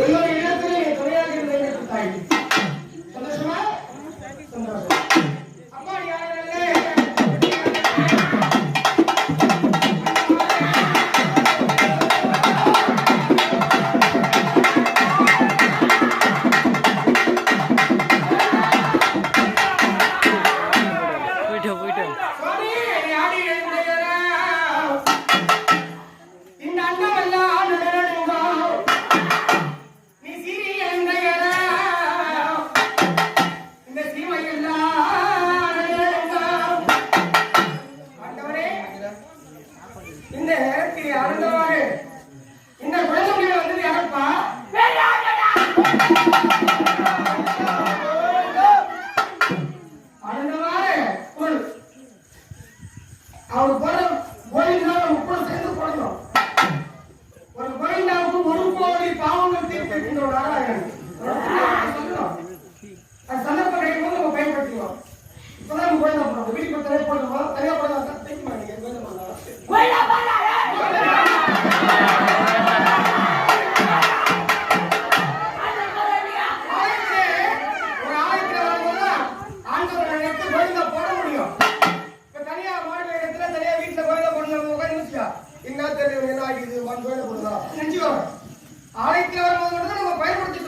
எல்லோரும் இடத்திலே துணையாக இருந்த தாய் சந்தோஷமா சந்தோஷம். அம்மா இந்த நேரத்தில் அருந்தவாறு இந்த குழந்தைகள் வந்து யாரப்பா அருந்தவாறு அவர் போற கோவிந்தாவை முப்பது சேர்ந்து போடணும். ஒரு கோவிந்தாவுக்கு 1 கோடி பாவங்கள் தீர்க்கின்ற ஒரு நாராயணன் அது சந்தர்ப்பம் கிடைக்கும் போது நம்ம பயன்படுத்திக்கணும். இப்பதான் கோவிந்தா போடுறோம். வீட்டுக்கு தனியாக போடணும். தனியாக போட தைக்க மாட்டீங்க. என்ன தெரியும் என்ன ஆகிடுது 1 கோயில போடுதா செஞ்சு ஆலயத்தில் வரும்போது நம்ம பயன்படுத்தி